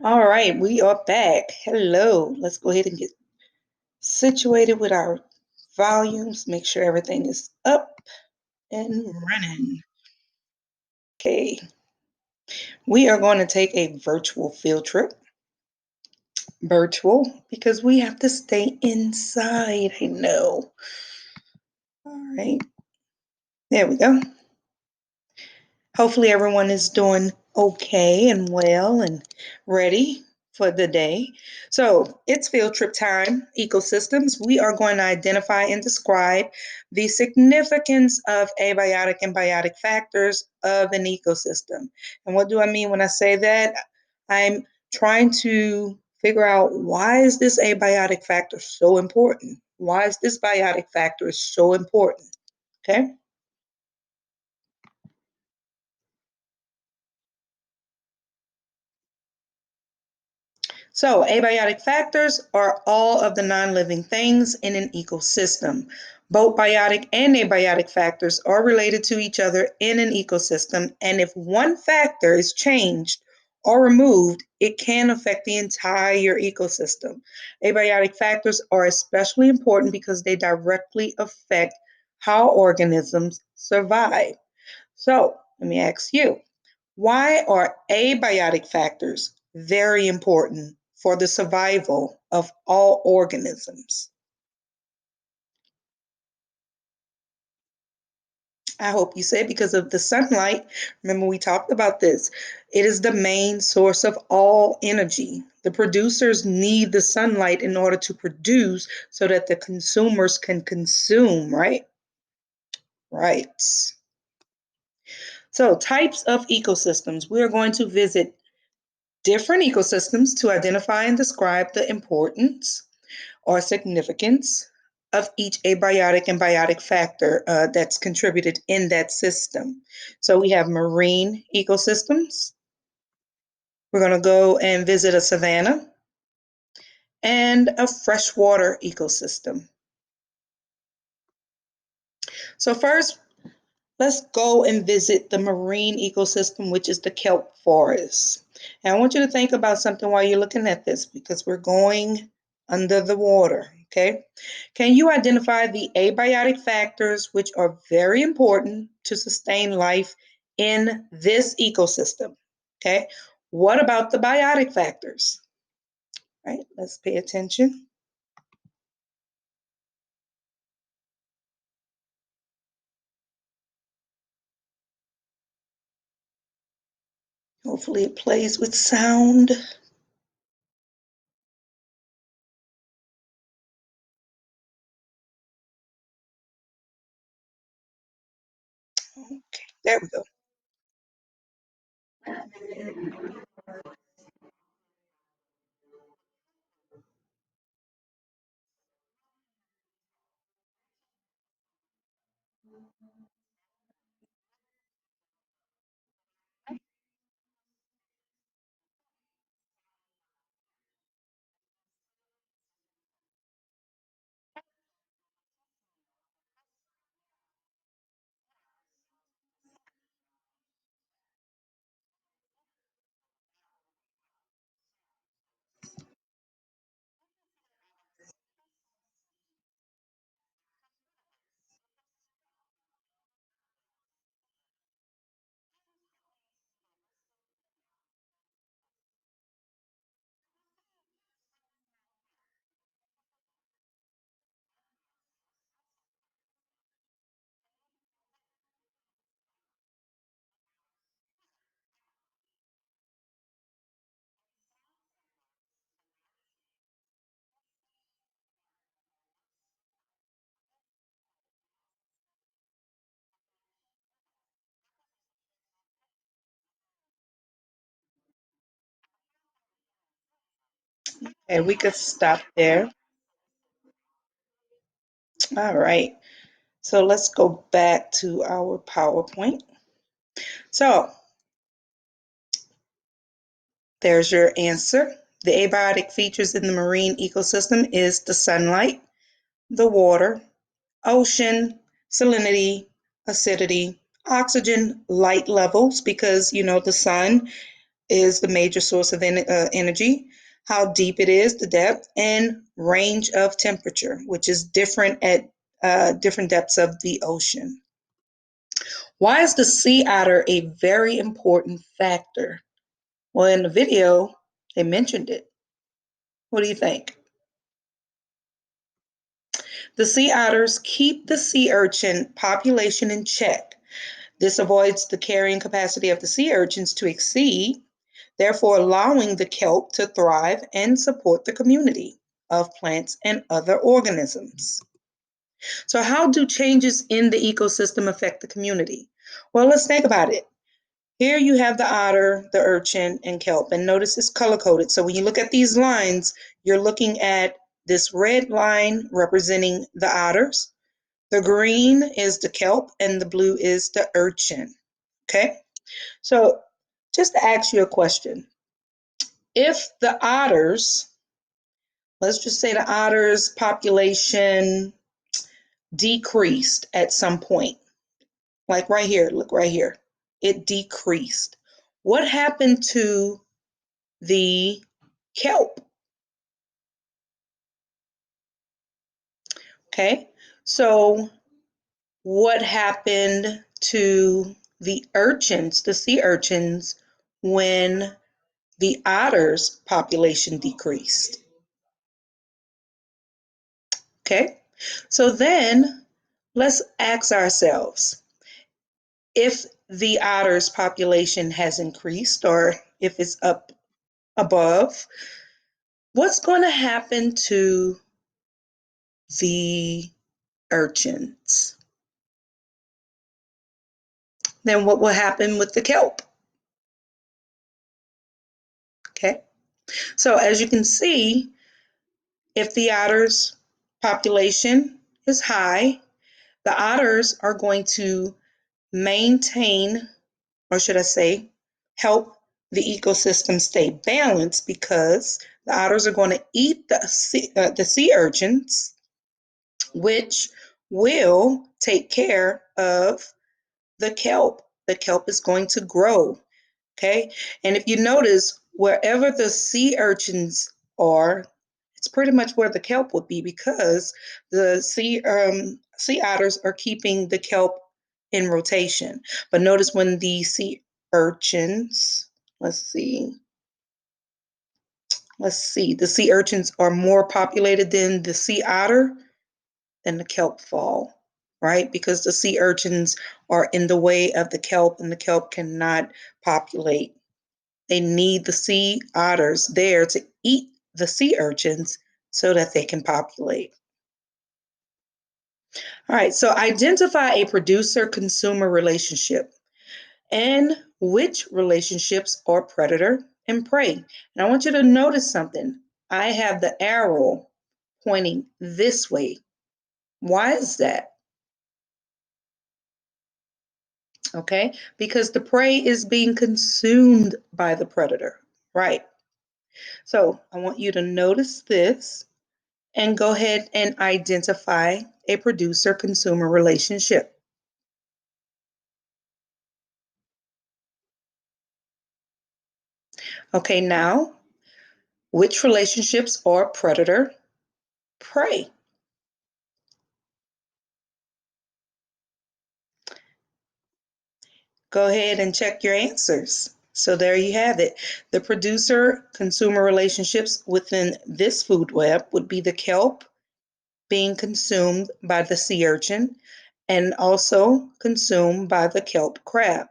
All right, we are back. Hello. Let's go ahead and get situated with our volumes. Make sure everything is up and running. Okay, we are going to take a virtual field trip. Virtual because we have to stay inside. I know. All right, there we go. Hopefully, everyone is doing okay and well and ready for the day. So, it's field trip time, ecosystems. We are going to identify and describe the significance of abiotic and biotic factors of an ecosystem. And what do I mean when I say that? I'm trying to figure out why is this abiotic factor so important? Why is this biotic factor so important? Okay? So, abiotic factors are all of the non living things in an ecosystem. Both biotic and abiotic factors are related to each other in an ecosystem, and if one factor is changed or removed, it can affect the entire ecosystem. Abiotic factors are especially important because they directly affect how organisms survive. So, let me ask you, why are abiotic factors very important for the survival of all organisms? I hope you say because of the sunlight. Remember, we talked about this. It is the main source of all energy. The producers need the sunlight in order to produce so that the consumers can consume, right? Right. So, types of ecosystems. We are going to visit different ecosystems to identify and describe the importance or significance of each abiotic and biotic factor that's contributed in that system. So we have marine ecosystems. We're going to go and visit a savanna and a freshwater ecosystem. So first, let's go and visit the marine ecosystem, which is the kelp forest. And I want you to think about something while you're looking at this because we're going under the water. Okay. Can you identify the abiotic factors which are very important to sustain life in this ecosystem? Okay. What about the biotic factors? Right. Let's pay attention. Hopefully, it plays with sound. Okay. There we go. And we could stop there. All right. So let's go back to our PowerPoint. So there's your answer. The abiotic features in the marine ecosystem is the sunlight, the water, ocean, salinity, acidity, oxygen, light levels, because the sun is the major source of energy, how deep it is, the depth, and range of temperature, which is different at different depths of the ocean. Why is the sea otter a very important factor? Well, in the video, they mentioned it. What do you think? The sea otters keep the sea urchin population in check. This avoids the carrying capacity of the sea urchins to exceed, therefore allowing the kelp to thrive and support the community of plants and other organisms. So how do changes in the ecosystem affect the community? Well, let's think about it. Here you have the otter, the urchin, and kelp, and notice it's color-coded. So when you look at these lines, you're looking at this red line representing the otters, the green is the kelp, and the blue is the urchin. Okay? So just to ask you a question, if the otters, let's just say the otters population decreased at some point, like right here, look right here, it decreased. What happened to the kelp? Okay, so what happened to the urchins, the sea urchins, when the otters population decreased? Okay, so then let's ask ourselves, if the otters population has increased or if it's up above, what's going to happen to the urchins? Then what will happen with the kelp? Okay, so as you can see, if the otters population is high, the otters are going to maintain, or should I say, help the ecosystem stay balanced, because the otters are going to eat the sea urchins, which will take care of the kelp. The kelp is going to grow. Okay. And if you notice, wherever the sea urchins are, it's pretty much where the kelp would be, because the sea otters are keeping the kelp in rotation. But notice when the sea urchins, the sea urchins are more populated than the sea otter, then the kelp fall, right? Because the sea urchins are in the way of the kelp, and the kelp cannot populate. They need the sea otters there to eat the sea urchins so that they can populate. All right, so identify a producer-consumer relationship and which relationships are predator and prey. And I want you to notice something. I have the arrow pointing this way. Why is that? Okay, because the prey is being consumed by the predator, right? So I want you to notice this and go ahead and identify a producer-consumer relationship. Okay, now, which relationships are predator-prey? Go ahead and check your answers. So there you have it. The producer-consumer relationships within this food web would be the kelp being consumed by the sea urchin and also consumed by the kelp crab.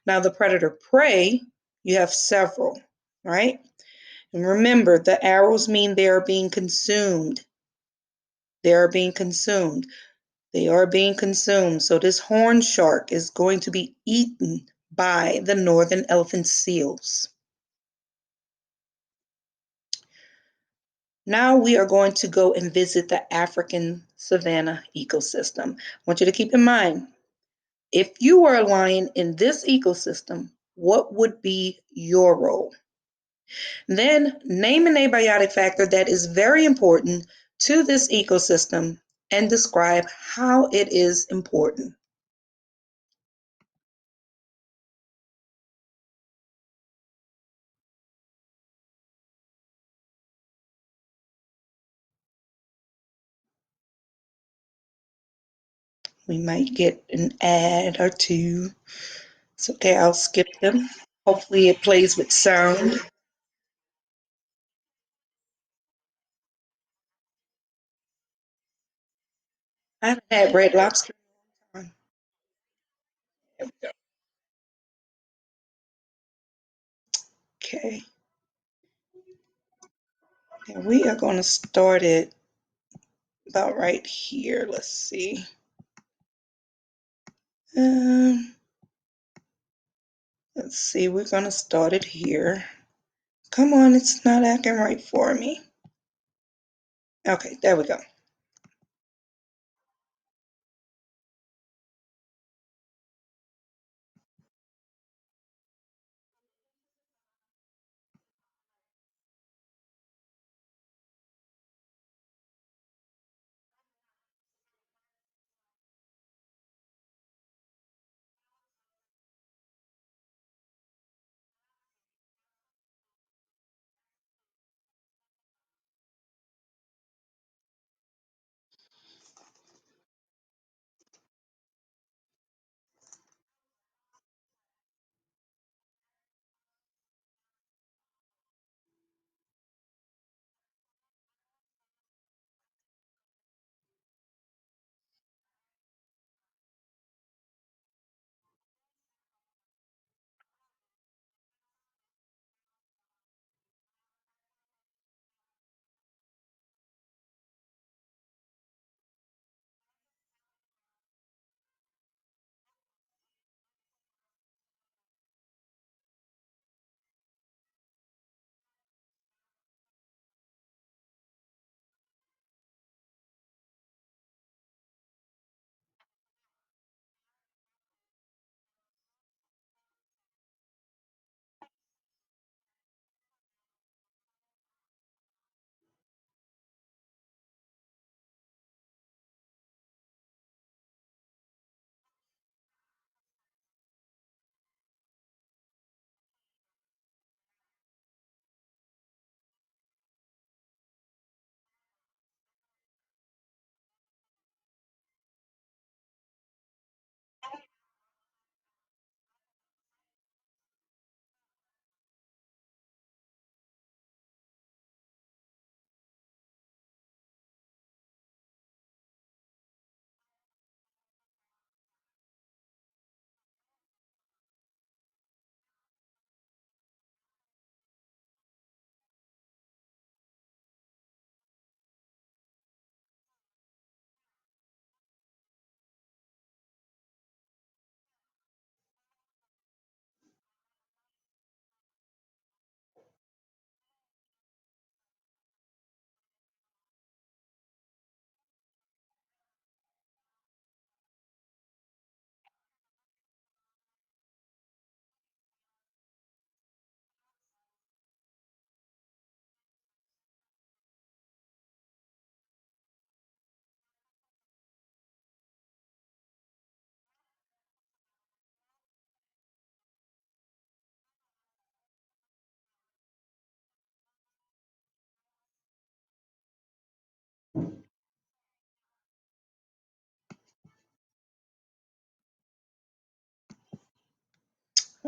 Now, the predator-prey, you have several, right? And remember, the arrows mean they are being consumed. They are being consumed. They are being consumed. So this horned shark is going to be eaten by the northern elephant seals. Now we are going to go and visit the African savanna ecosystem. I want you to keep in mind, if you were a lion in this ecosystem, what would be your role? Then name an abiotic factor that is very important to this ecosystem and describe how it is important. We might get an ad or two. It's okay, I'll skip them. Hopefully it plays with sound. I haven't had Red Lobster. There we go. Okay. And we are going to start it about right here. Let's see. Um, let's see, we're going to start it here. Come on, it's not acting right for me. Okay, there we go.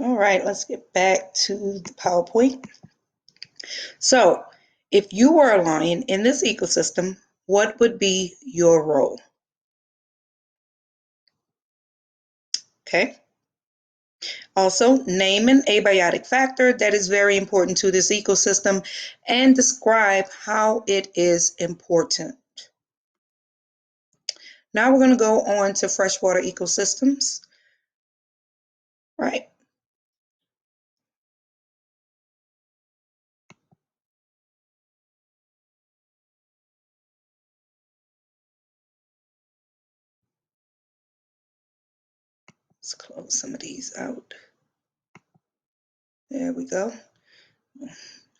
All right, let's get back to the PowerPoint. So, if you were a lion in this ecosystem, what would be your role? Okay. Also, name an abiotic factor that is very important to this ecosystem and describe how it is important. Now we're going to go on to freshwater ecosystems. Right. Let's close some of these out. There we go.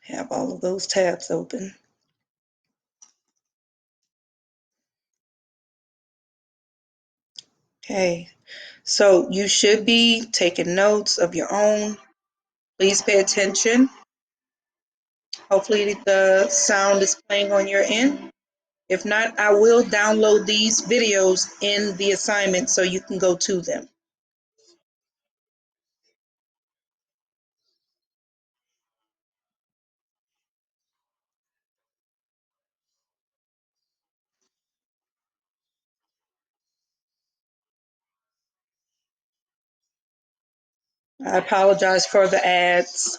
Have all of those tabs open. Okay, so you should be taking notes of your own. Please pay attention. Hopefully the sound is playing on your end. If not, I will download these videos in the assignment so you can go to them. I apologize for the ads.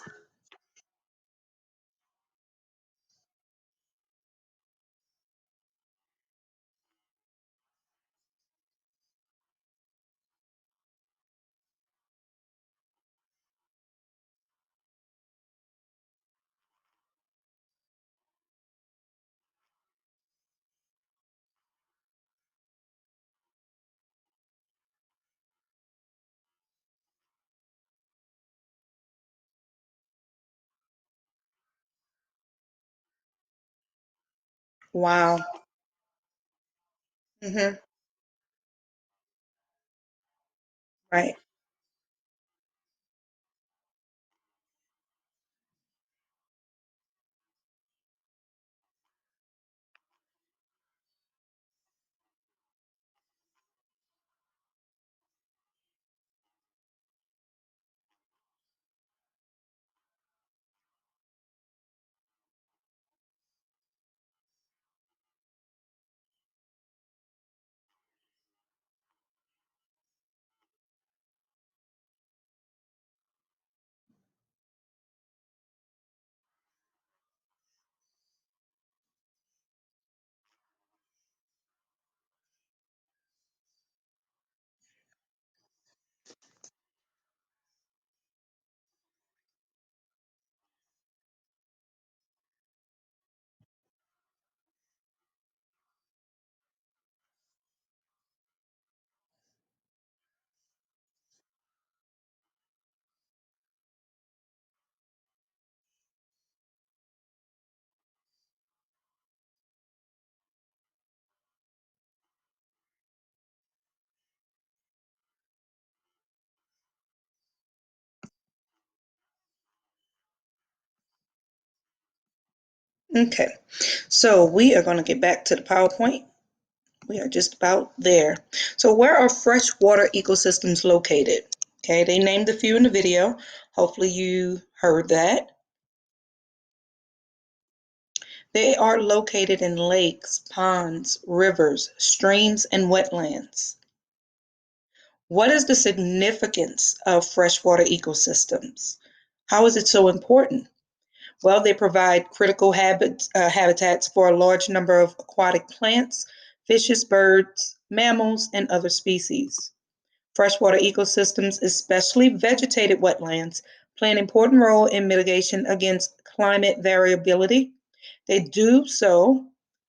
Wow. Hmm. Right. Okay. So we are going to get back to the PowerPoint. We are just about there. So where are freshwater ecosystems located? Okay, they named a few in the video. Hopefully you heard that. They are located in lakes, ponds, rivers, streams, and wetlands. What is the significance of freshwater ecosystems? How is it so important? Well, they provide critical habitats for a large number of aquatic plants, fishes, birds, mammals, and other species. Freshwater ecosystems, especially vegetated wetlands, play an important role in mitigation against climate variability. They do so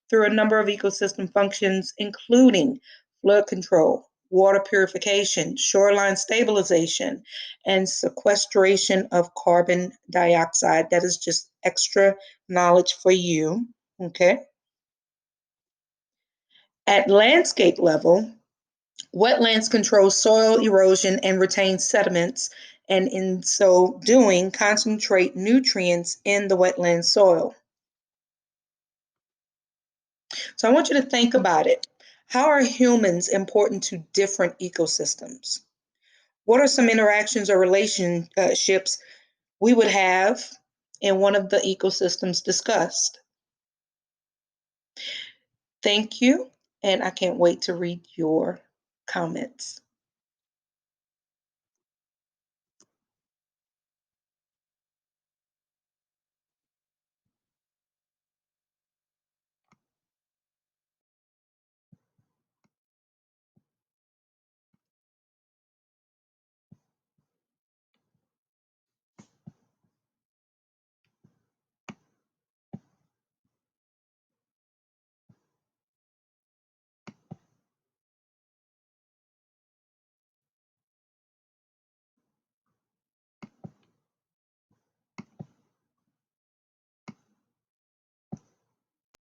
through a number of ecosystem functions, including flood control, water purification, shoreline stabilization, and sequestration of carbon dioxide. That is just extra knowledge for you. Okay. At landscape level, wetlands control soil erosion and retain sediments, and in so doing, concentrate nutrients in the wetland soil. So I want you to think about it. How are humans important to different ecosystems? What are some interactions or relationships we would have in one of the ecosystems discussed? Thank you, and I can't wait to read your comments.